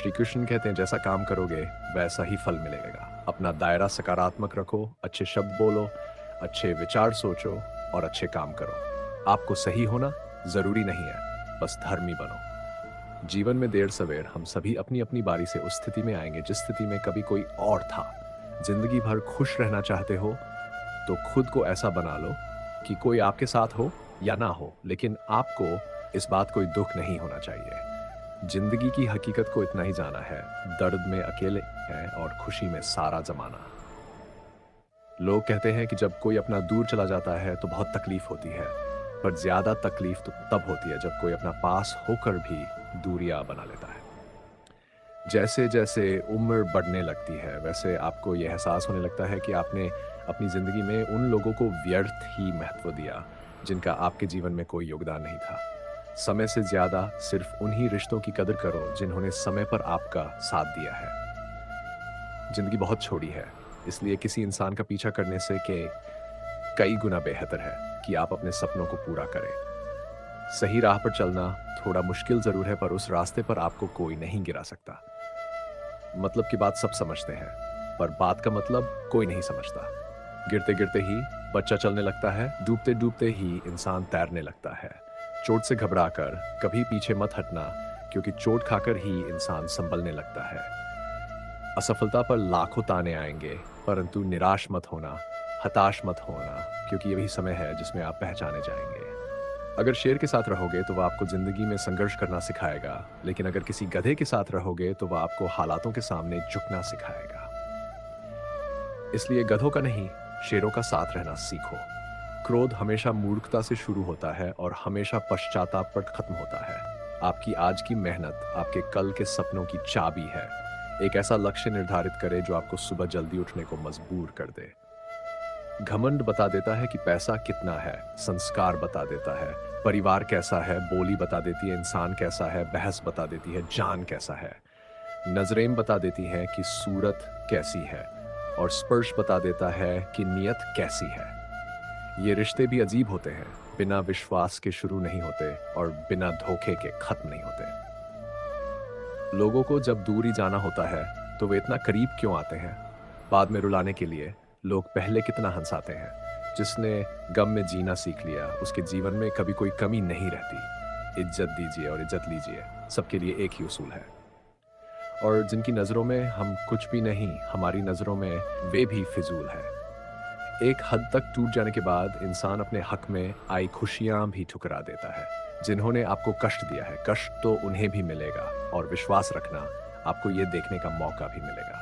श्री कृष्ण कहते हैं जैसा काम करोगे वैसा ही फल मिलेगा। अपना दायरा सकारात्मक रखो, अच्छे शब्द बोलो, अच्छे विचार सोचो और अच्छे काम करो। आपको सही होना जरूरी नहीं है, बस धर्मी बनो। जीवन में देर सवेर हम सभी अपनी अपनी बारी से उस स्थिति में आएंगे जिस स्थिति में कभी कोई और था। जिंदगी भर खुश रहना चाहते हो तो खुद को ऐसा बना लो कि कोई आपके साथ हो या ना हो, लेकिन आपको इस बात कोई दुख नहीं होना चाहिए। जिंदगी की हकीकत को इतना ही जाना है, दर्द में अकेले हैं और खुशी में सारा जमाना। लोग कहते हैं कि जब कोई अपना दूर चला जाता है तो बहुत तकलीफ होती है, पर ज्यादा तकलीफ तो तब होती है जब कोई अपना पास होकर भी दूरियां बना लेता है। जैसे जैसे उम्र बढ़ने लगती है वैसे आपको यह एहसास होने लगता है कि आपने अपनी जिंदगी में उन लोगों को व्यर्थ ही महत्व दिया जिनका आपके जीवन में कोई योगदान नहीं था। समय से ज्यादा सिर्फ उन्हीं रिश्तों की कदर करो जिन्होंने समय पर आपका साथ दिया है। जिंदगी बहुत छोटी है, इसलिए किसी इंसान का पीछा करने से के कई गुना बेहतर है कि आप अपने सपनों को पूरा करें। सही राह पर चलना थोड़ा मुश्किल जरूर है, पर उस रास्ते पर आपको कोई नहीं गिरा सकता। मतलब की बात सब समझते हैं, पर बात का मतलब कोई नहीं समझता। गिरते गिरते ही बच्चा चलने लगता है, डूबते डूबते ही इंसान तैरने लगता है। चोट से घबराकर कभी पीछे मत हटना, क्योंकि चोट खाकर ही इंसान संभलने लगता है। असफलता पर लाखों ताने आएंगे, परंतु निराश मत होना, हताश मत होना, क्योंकि यही समय है जिसमें आप पहचाने जाएंगे। अगर शेर के साथ रहोगे तो वह आपको जिंदगी में संघर्ष करना सिखाएगा, लेकिन अगर किसी गधे के साथ रहोगे तो वह आपको हालातों के सामने झुकना सिखाएगा। इसलिए गधों का नहीं, शेरों का साथ रहना सीखो। क्रोध हमेशा मूर्खता से शुरू होता है और हमेशा पश्चाताप पर खत्म होता है। आपकी आज की मेहनत आपके कल के सपनों की चाबी है। एक ऐसा लक्ष्य निर्धारित करें जो आपको सुबह जल्दी उठने को मजबूर कर दे। घमंड बता देता है कि पैसा कितना है, संस्कार बता देता है परिवार कैसा है, बोली बता देती है इंसान कैसा है, बहस बता देती है जान कैसा है, नजरें बता देती हैं कि सूरत कैसी है, और स्पर्श बता देता है कि नियत कैसी है। ये रिश्ते भी अजीब होते हैं, बिना विश्वास के शुरू नहीं होते और बिना धोखे के खत्म नहीं होते। लोगों को जब दूर ही जाना होता है तो वे इतना करीब क्यों आते हैं? बाद में रुलाने के लिए। लोग पहले कितना हंसाते हैं। जिसने गम में जीना सीख लिया उसके जीवन में कभी कोई कमी नहीं रहती। इज्जत दीजिए और इज्जत लीजिए, सबके लिए एक ही उसूल है। और जिनकी नज़रों में हम कुछ भी नहीं, हमारी नज़रों में वे भी फिजूल है। एक हद तक टूट जाने के बाद इंसान अपने हक में आई खुशियां भी ठुकरा देता है। जिन्होंने आपको कष्ट दिया है, कष्ट तो उन्हें भी मिलेगा, और विश्वास रखना आपको ये देखने का मौका भी मिलेगा।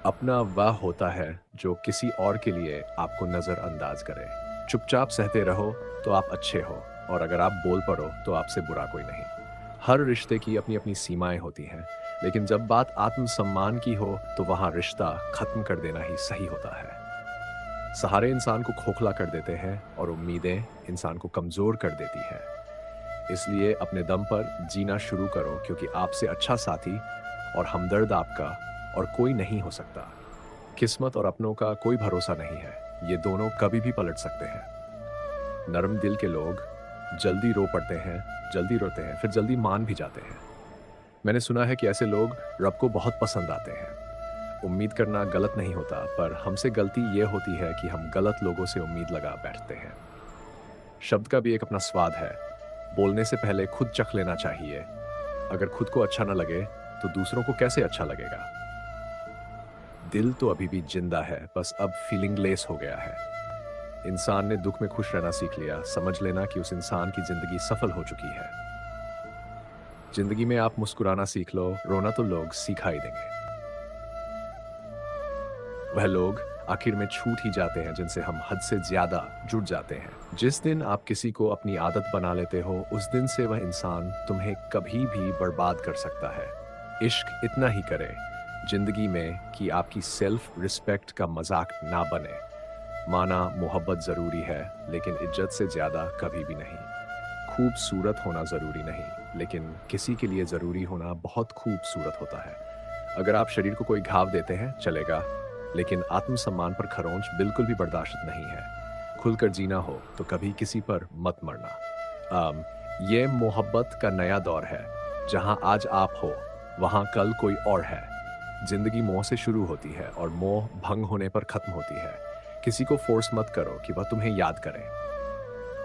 अपना वह होता है जो किसी और के लिए आपको नजरअंदाज करे। चुपचाप सहते रहो तो आप अच्छे हो, और अगर आप बोल पड़ो तो आपसे बुरा कोई नहीं। हर रिश्ते की अपनी अपनी सीमाएं होती हैं, लेकिन जब बात आत्मसम्मान की हो तो वहां रिश्ता खत्म कर देना ही सही होता है। सहारे इंसान को खोखला कर देते हैं और उम्मीदें इंसान को कमजोर कर देती हैं। इसलिए अपने दम पर जीना शुरू करो, क्योंकि आपसे अच्छा साथी और हमदर्द आपका और कोई नहीं हो सकता। किस्मत और अपनों का कोई भरोसा नहीं है, ये दोनों कभी भी पलट सकते हैं। नरम दिल के लोग जल्दी रो पड़ते हैं, जल्दी रोते हैं, फिर जल्दी मान भी जाते हैं। मैंने सुना है कि ऐसे लोग रब को बहुत पसंद आते हैं। उम्मीद करना गलत नहीं होता, पर हमसे गलती ये होती है कि हम गलत लोगों से उम्मीद लगा बैठते हैं। शब्द का भी एक अपना स्वाद है। बोलने से पहले खुद चख लेना चाहिए। अगर खुद को अच्छा ना लगे तो दूसरों को कैसे अच्छा लगेगा? दिल तो अभी भी जिंदा है, बस अब फीलिंगलेस हो गया है। इंसान ने दुख में खुश रहना सीख लिया, समझ लेना कि उस इंसान की जिंदगी सफल हो चुकी है। जिंदगी में आप मुस्कुराना सीख लो, रोना तो लोग सिखा ही देंगे। वह लोग आखिर में छूट ही जाते हैं जिनसे हम हद से ज्यादा जुड़ जाते हैं। जिस दिन आप किसी को अपनी आदत बना लेते हो, उस दिन से वह इंसान तुम्हें कभी भी बर्बाद कर सकता है। इश्क इतना ही करे जिंदगी में कि आपकी सेल्फ रिस्पेक्ट का मजाक ना बने। माना मोहब्बत जरूरी है, लेकिन इज्जत से ज्यादा कभी भी नहीं। खूबसूरत होना जरूरी नहीं, लेकिन किसी के लिए जरूरी होना बहुत खूबसूरत होता है। अगर आप शरीर को कोई घाव देते हैं चलेगा, लेकिन आत्मसम्मान पर खरोंच बिल्कुल भी बर्दाश्त नहीं है। खुलकर जीना हो तो कभी किसी पर मत मरना। ये मोहब्बत का नया दौर है, जहां आज आप हो वहाँ कल कोई और है। जिंदगी मोह से शुरू होती है और मोह भंग होने पर खत्म होती है। किसी को फोर्स मत करो कि वह तुम्हें याद करे।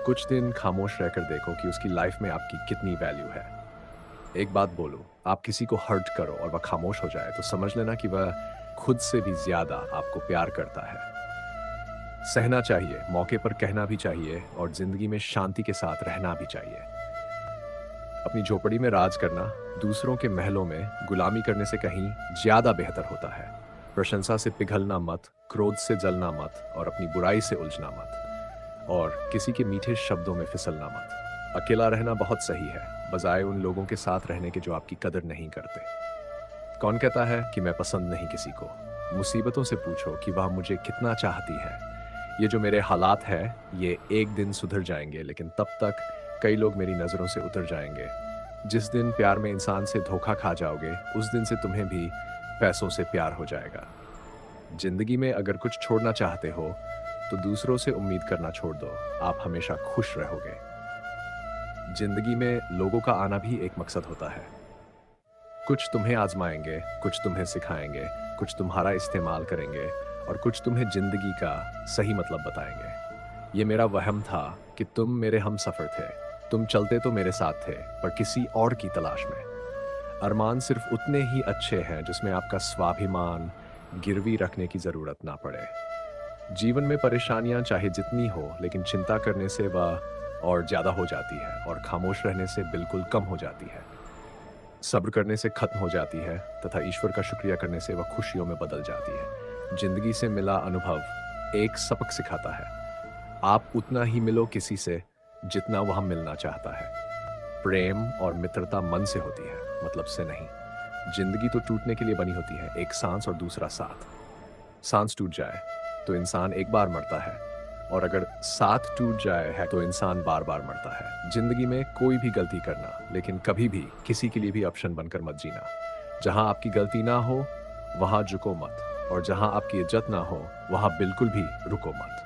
कुछ दिन खामोश रहकर देखो कि उसकी लाइफ में आपकी कितनी वैल्यू है। एक बात बोलो, आप किसी को हर्ट करो और वह खामोश हो जाए तो समझ लेना कि वह खुद से भी ज्यादा आपको प्यार करता है। सहना चाहिए, मौके पर कहना भी चाहिए और जिंदगी में शांति के साथ रहना भी चाहिए। अपनी झोपड़ी में राज करना दूसरों के महलों में गुलामी करने से कहीं ज्यादा बेहतर होता है। प्रशंसा से पिघलना मत, क्रोध से जलना मत और अपनी बुराई से उलझना मत और किसी के मीठे शब्दों में फिसलना मत। अकेला रहना बहुत सही है, बजाय उन लोगों के साथ रहने के जो आपकी कदर नहीं करते। कौन कहता है कि मैं पसंद नहीं किसी को? मुसीबतों से पूछो कि वह मुझे कितना चाहती है। ये जो मेरे हालात है ये एक दिन सुधर जाएंगे, लेकिन तब तक कई लोग मेरी नज़रों से उतर जाएंगे। जिस दिन प्यार में इंसान से धोखा खा जाओगे उस दिन से तुम्हें भी पैसों से प्यार हो जाएगा। जिंदगी में अगर कुछ छोड़ना चाहते हो तो दूसरों से उम्मीद करना छोड़ दो, आप हमेशा खुश रहोगे। जिंदगी में लोगों का आना भी एक मकसद होता है। कुछ तुम्हें आजमाएंगे, कुछ तुम्हें सिखाएंगे, कुछ तुम्हारा इस्तेमाल करेंगे और कुछ तुम्हें जिंदगी का सही मतलब बताएंगे। ये मेरा वहम था कि तुम मेरे हम सफर थे। तुम चलते तो मेरे साथ थे पर किसी और की तलाश में। अरमान सिर्फ उतने ही अच्छे हैं जिसमें आपका स्वाभिमान गिरवी रखने की जरूरत ना पड़े। जीवन में परेशानियां चाहे जितनी हो, लेकिन चिंता करने से वह और ज्यादा हो जाती है और खामोश रहने से बिल्कुल कम हो जाती है। सब्र करने से खत्म हो जाती है तथा ईश्वर का शुक्रिया करने से वह खुशियों में बदल जाती है। जिंदगी से मिला अनुभव एक सबक सिखाता है। आप उतना ही मिलो किसी से जितना वह मिलना चाहता है। प्रेम और मित्रता मन से होती है, मतलब से नहीं। जिंदगी तो टूटने के लिए बनी होती है, एक सांस और दूसरा साथ। सांस टूट जाए तो इंसान एक बार मरता है और अगर साथ टूट जाए है तो इंसान बार बार मरता है। जिंदगी में कोई भी गलती करना, लेकिन कभी भी किसी के लिए भी ऑप्शन बनकर मत जीना। जहां आपकी गलती ना हो वहां झुको मत और जहां आपकी इज्जत ना हो वहां बिल्कुल भी रुको मत।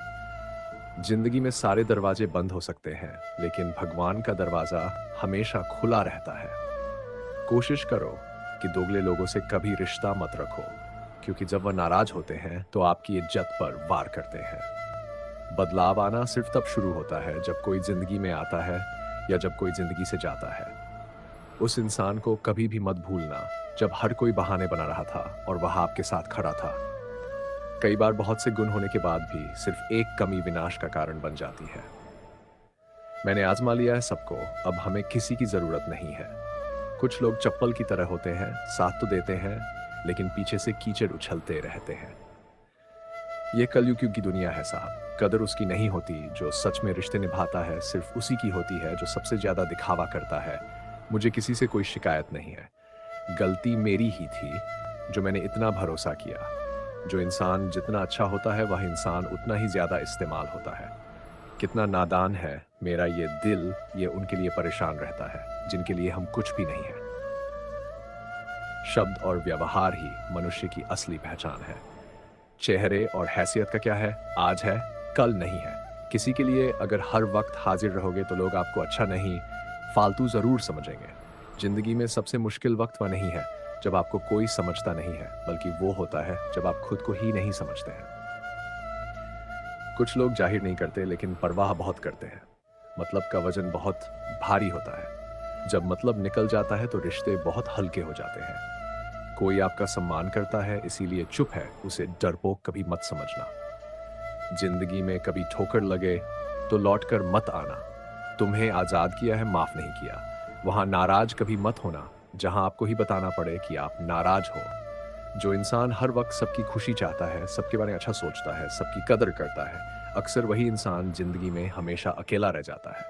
जिंदगी में सारे दरवाजे बंद हो सकते हैं, लेकिन भगवान का दरवाजा हमेशा खुला रहता है। कोशिश करो कि दोगले लोगों से कभी रिश्ता मत रखो, क्योंकि जब वह नाराज होते हैं तो आपकी इज्जत पर वार करते हैं। बदलाव आना सिर्फ तब शुरू होता है जब कोई जिंदगी में आता है या जब कोई जिंदगी से जाता है। उस इंसान को कभी भी मत भूलना जब हर कोई बहाने बना रहा था और वह आपके साथ खड़ा था। कई बार बहुत से गुण होने के बाद भी सिर्फ एक कमी विनाश का कारण बन जाती है। मैंने आजमा लिया है सबको, अब हमें किसी की जरूरत नहीं है। कुछ लोग चप्पल की तरह होते हैं, साथ तो देते हैं लेकिन पीछे से कीचड़ उछलते रहते हैं। ये कलयुग की दुनिया है साहब। कदर उसकी नहीं होती जो सच में रिश्ते निभाता है, सिर्फ उसी की होती है जो सबसे ज्यादा दिखावा करता है। मुझे किसी से कोई शिकायत नहीं है। गलती मेरी ही थी जो मैंने इतना भरोसा किया। जो इंसान जितना अच्छा होता है वह इंसान उतना ही ज्यादा इस्तेमाल होता है। कितना नादान है मेरा ये दिल, ये उनके लिए परेशान रहता है जिनके लिए हम कुछ भी नहीं है। शब्द और व्यवहार ही मनुष्य की असली पहचान है। चेहरे और हैसियत का क्या है, आज है कल नहीं है। किसी के लिए अगर हर वक्त हाजिर रहोगे तो लोग आपको अच्छा नहीं, फालतू जरूर समझेंगे। जिंदगी में सबसे मुश्किल वक्त वह नहीं है जब आपको कोई समझता नहीं है, बल्कि वो होता है जब आप खुद को ही नहीं समझते हैं। कुछ लोग जाहिर नहीं करते लेकिन परवाह बहुत करते हैं। मतलब का वजन बहुत भारी होता है। जब मतलब निकल जाता है तो रिश्ते बहुत हल्के हो जाते हैं। कोई आपका सम्मान करता है इसीलिए चुप है, उसे डरपोक कभी मत समझना। जिंदगी में कभी ठोकर लगे तो लौटकर मत आना। तुम्हें आजाद किया है, माफ नहीं किया। वहां नाराज कभी मत होना जहां आपको ही बताना पड़े कि आप नाराज हो। जो इंसान हर वक्त सबकी खुशी चाहता है, सबके बारे में अच्छा सोचता है, सबकी कदर करता है, अक्सर वही इंसान जिंदगी में हमेशा अकेला रह जाता है।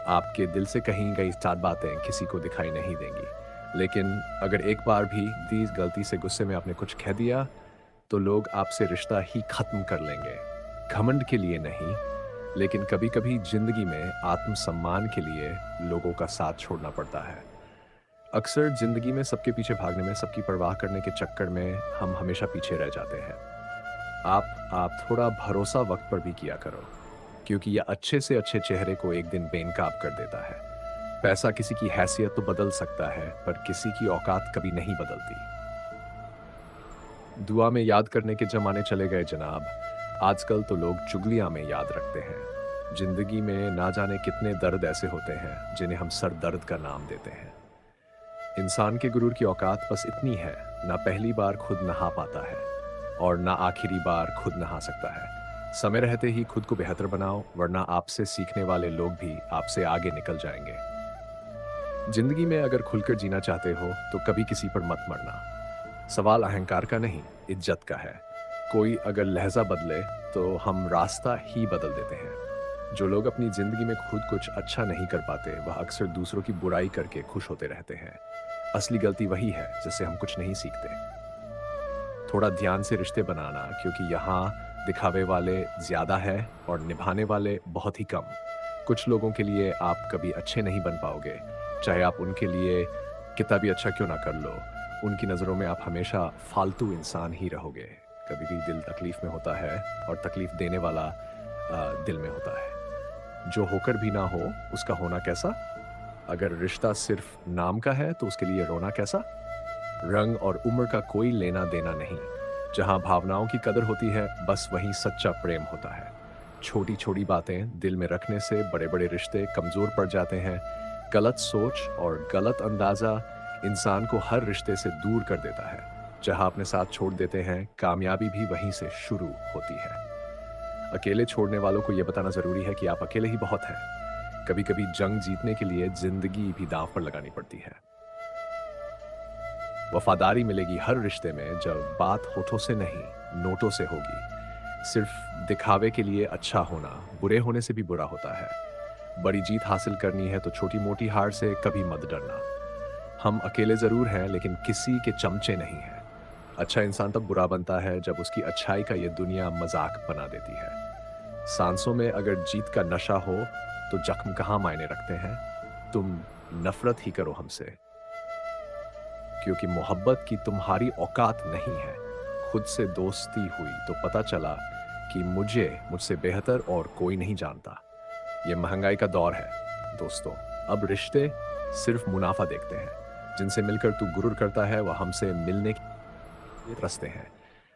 आपके दिल से कहीं गई 4 बातें किसी को दिखाई नहीं देंगी, लेकिन अगर एक बार भी दी गलती से गुस्से में आपने कुछ कह दिया तो लोग आपसे रिश्ता ही खत्म कर लेंगे। घमंड के लिए नहीं, लेकिन कभी कभी जिंदगी में आत्मसम्मान के लिए लोगों का साथ छोड़ना पड़ता है। अक्सर जिंदगी में सबके पीछे भागने में, सबकी परवाह करने के चक्कर में हम हमेशा पीछे रह जाते हैं। आप थोड़ा भरोसा वक्त पर भी किया करो, क्योंकि यह अच्छे से अच्छे चेहरे को एक दिन बेनकाब कर देता है। पैसा किसी की हैसियत तो बदल सकता है, पर किसी की औकात कभी नहीं बदलती। दुआ में याद करने के जमाने चले गए जनाब। आजकल तो लोग चुगलियां में याद रखते हैं। जिंदगी में ना जाने कितने दर्द ऐसे होते हैं जिन्हें हम सर दर्द का नाम देते हैं। इंसान के गुरूर की औकात बस इतनी है, ना पहली बार खुद नहा पाता है और ना आखिरी बार खुद नहा सकता है। समय रहते ही खुद को बेहतर बनाओ, वरना आपसे सीखने वाले लोग भी आपसे आगे निकल जाएंगे। जिंदगी में अगर खुलकर जीना चाहते हो तो कभी किसी पर मत मरना। सवाल अहंकार का नहीं, इज्जत का है। कोई अगर लहजा बदले तो हम रास्ता ही बदल देते हैं। जो लोग अपनी जिंदगी में खुद कुछ अच्छा नहीं कर पाते, वह अक्सर दूसरों की बुराई करके खुश होते रहते हैं। असली गलती वही है जिससे हम कुछ नहीं सीखते। थोड़ा ध्यान से रिश्ते बनाना, क्योंकि यहाँ दिखावे वाले ज्यादा है और निभाने वाले बहुत ही कम। कुछ लोगों के लिए आप कभी अच्छे नहीं बन पाओगे, चाहे आप उनके लिए कितना भी अच्छा क्यों ना कर लो। उनकी नज़रों में आप हमेशा फालतू इंसान ही रहोगे। कभी भी दिल तकलीफ में होता है और तकलीफ देने वाला दिल में होता है। जो होकर भी ना हो उसका होना कैसा। अगर रिश्ता सिर्फ नाम का है तो उसके लिए रोना कैसा। रंग और उम्र का कोई लेना देना नहीं। जहां भावनाओं की कदर होती है, बस वहीं सच्चा प्रेम होता है। छोटी छोटी बातें दिल में रखने से बड़े बड़े रिश्ते कमजोर पड़ जाते हैं। गलत सोच और गलत अंदाजा इंसान को हर रिश्ते से दूर कर देता है। जहां अपने साथ छोड़ देते हैं, कामयाबी भी वहीं से शुरू होती है। अकेले छोड़ने वालों को यह बताना जरूरी है कि आप अकेले ही बहुत हैं। कभी कभी जंग जीतने के लिए जिंदगी भी दांव पर लगानी पड़ती है। वफादारी मिलेगी हर रिश्ते में जब बात होठों से नहीं, नोटों से होगी। सिर्फ दिखावे के लिए अच्छा होना बुरे होने से भी बुरा होता है। बड़ी जीत हासिल करनी है तो छोटी मोटी हार से कभी मत डरना। हम अकेले जरूर हैं, लेकिन किसी के चमचे नहीं हैं। अच्छा इंसान तब बुरा बनता है जब उसकी अच्छाई का ये दुनिया मजाक बना देती है। सांसों में अगर जीत का नशा हो तो जख्म कहाँ मायने रखते हैं। तुम नफरत ही करो हमसे, क्योंकि मोहब्बत की तुम्हारी औकात नहीं है। खुद से दोस्ती हुई तो पता चला कि मुझसे बेहतर और कोई नहीं जानता। ये महंगाई का दौर है दोस्तों। अब रिश्ते सिर्फ मुनाफा देखते हैं। जिनसे मिलकर तू गुरूर करता है, वह हमसे मिलने के रास्ते हैं।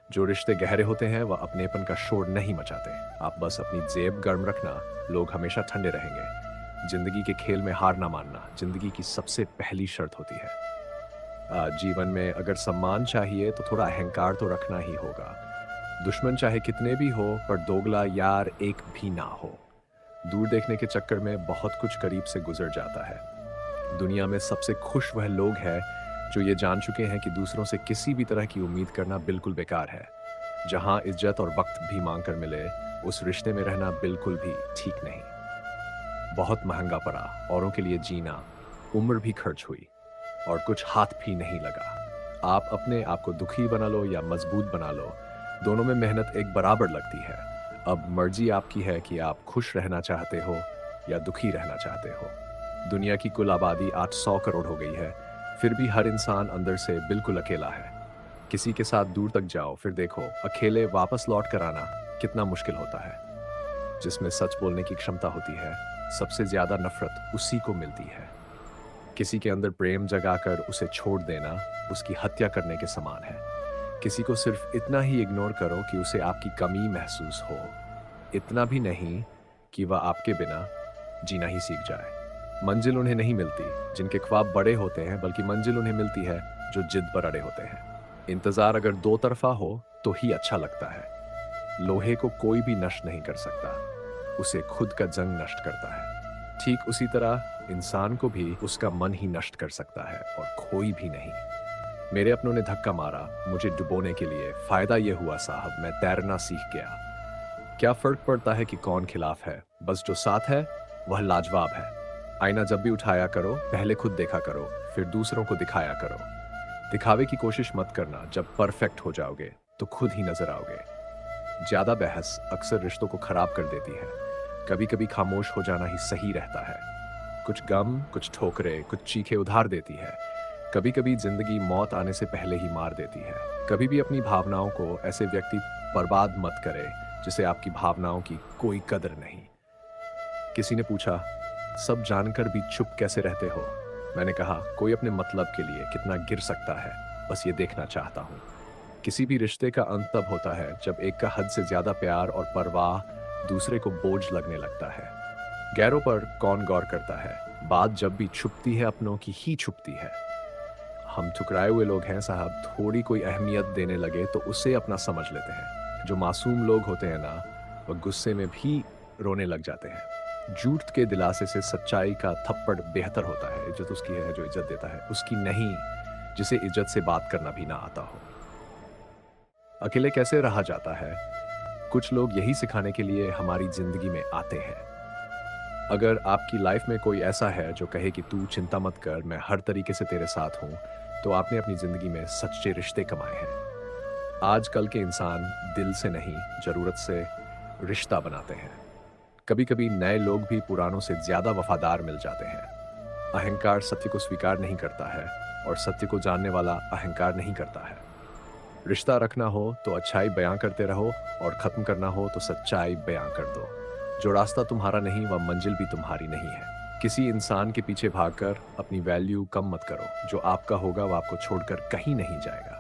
जो रिश्ते गहरे होते हैं वह अपनेपन का शोर नहीं मचाते। आप बस अपनी जेब गर्म रखना, लोग हमेशा ठंडे रहेंगे। जिंदगी के खेल में हार ना मानना जिंदगी की सबसे पहली शर्त होती है। जीवन में अगर सम्मान चाहिए तो थोड़ा अहंकार तो रखना ही होगा। दुश्मन चाहे कितने भी हो, पर दोगला यार एक भी ना हो। दूर देखने के चक्कर में बहुत कुछ करीब से गुजर जाता है। दुनिया में सबसे खुश वह लोग हैं जो ये जान चुके हैं कि दूसरों से किसी भी तरह की उम्मीद करना बिल्कुल बेकार है। जहां इज्जत और वक्त भी मांग कर मिले, उस रिश्ते में रहना बिल्कुल भी ठीक नहीं। बहुत महंगा पड़ा औरों के लिए जीना, उम्र भी खर्च हुई और कुछ हाथ भी नहीं लगा। आप अपने आप को दुखी बना लो या मजबूत बना लो, दोनों में मेहनत एक बराबर लगती है। अब मर्जी आपकी है कि आप खुश रहना चाहते हो या दुखी रहना चाहते हो। दुनिया की कुल आबादी 800 करोड़ हो गई है, फिर भी हर इंसान अंदर से बिल्कुल अकेला है। किसी के साथ दूर तक जाओ, फिर देखो अकेले वापस लौट कर आना कितना मुश्किल होता है। जिसमें सच बोलने की क्षमता होती है, सबसे ज्यादा नफरत उसी को मिलती है। किसी के अंदर प्रेम जगाकर उसे छोड़ देना उसकी हत्या करने के समान है। किसी को सिर्फ इतना ही इग्नोर करो कि उसे आपकी कमी महसूस हो, इतना भी नहीं कि वह आपके बिना जीना ही सीख जाए। मंजिल उन्हें नहीं मिलती जिनके ख्वाब बड़े होते हैं, बल्कि मंजिल उन्हें मिलती है जो जिद पर अड़े होते हैं। इंतजार अगर दो तरफा हो तो ही अच्छा लगता है। लोहे को कोई भी नष्ट नहीं कर सकता, उसे खुद का जंग नष्ट करता है। ठीक उसी तरह इंसान को भी उसका मन ही नष्ट कर सकता है और कोई भी नहीं। मेरे अपनों ने धक्का मारा मुझे डुबोने के लिए। फायदा यह हुआ साहब, मैं तैरना सीख गया। क्या फर्क पड़ता है कि कौन खिलाफ है, बस जो साथ है वह लाजवाब है। आईना जब भी उठाया करो, पहले खुद देखा करो, फिर दूसरों को दिखाया करो। दिखावे की कोशिश मत करना, जब परफेक्ट हो जाओगे तो खुद ही नजर आओगे। ज्यादा बहस अक्सर रिश्तों को खराब कर देती है। कभी कभी खामोश हो जाना ही सही रहता है। कुछ गम, कुछ ठोकरे, कुछ चीखें उधार देती है। कभी कभी जिंदगी मौत आने से पहले ही मार देती है। कभी भी अपनी भावनाओं को ऐसे व्यक्ति बर्बाद मत करे जिसे आपकी भावनाओं की कोई कदर नहीं। किसी ने पूछा, सब जानकर भी चुप कैसे रहते हो? मैंने कहा, कोई अपने मतलब के लिए कितना गिर सकता है, बस ये देखना चाहता हूँ। किसी भी रिश्ते का अंत तब होता है जब एक का हद से ज्यादा प्यार और परवाह दूसरे को बोझ लगने लगता है। गैरों पर कौन गौर करता है? बात जब भी छुपती है अपनों की ही छुपती है। हम ठुकराए हुए लोग हैं साहब, थोड़ी कोई अहमियत देने लगे तो उसे अपना समझ लेते हैं। जो मासूम लोग होते हैं ना, वह गुस्से में भी रोने लग जाते हैं। झूठ के दिलासे से सच्चाई का थप्पड़ बेहतर होता है। इज्जत उसकी है जो इज्जत देता है, उसकी नहीं जिसे इज्जत से बात करना भी ना आता हो। अकेले कैसे रहा जाता है? कुछ लोग यही सिखाने के लिए हमारी जिंदगी में आते हैं। अगर आपकी लाइफ में कोई ऐसा है जो कहे कि तू चिंता मत कर, मैं हर तरीके से तेरे साथ हूं, तो आपने अपनी जिंदगी में सच्चे रिश्ते कमाए हैं। आजकल के इंसान दिल से नहीं, जरूरत से रिश्ता बनाते हैं। कभी कभी नए लोग भी पुरानों से ज्यादा वफादार मिल जाते हैं। अहंकार सत्य को स्वीकार नहीं करता है और सत्य को जानने वाला अहंकार नहीं करता है। रिश्ता रखना हो तो अच्छाई बयां करते रहो और खत्म करना हो तो सच्चाई बयां कर दो। जो रास्ता तुम्हारा नहीं वह मंजिल भी तुम्हारी नहीं है। किसी इंसान के पीछे भागकर अपनी वैल्यू कम मत करो। जो आपका होगा वह आपको छोड़कर कहीं नहीं जाएगा।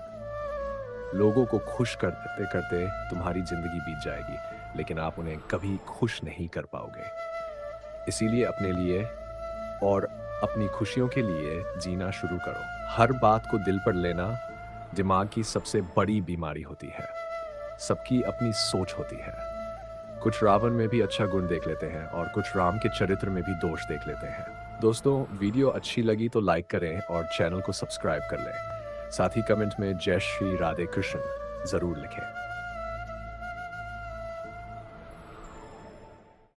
लोगों को खुश करते करते तुम्हारी जिंदगी बीत जाएगी, लेकिन आप उन्हें कभी खुश नहीं कर पाओगे। इसीलिए अपने लिए और अपनी खुशियों के लिए जीना शुरू करो। हर बात को दिल पर लेना दिमाग की सबसे बड़ी बीमारी होती है। सबकी अपनी सोच होती है। कुछ रावण में भी अच्छा गुण देख लेते हैं और कुछ राम के चरित्र में भी दोष देख लेते हैं। दोस्तों, वीडियो अच्छी लगी तो लाइक करें और चैनल को सब्सक्राइब कर लें। साथ ही कमेंट में जय श्री राधे कृष्ण जरूर लिखें।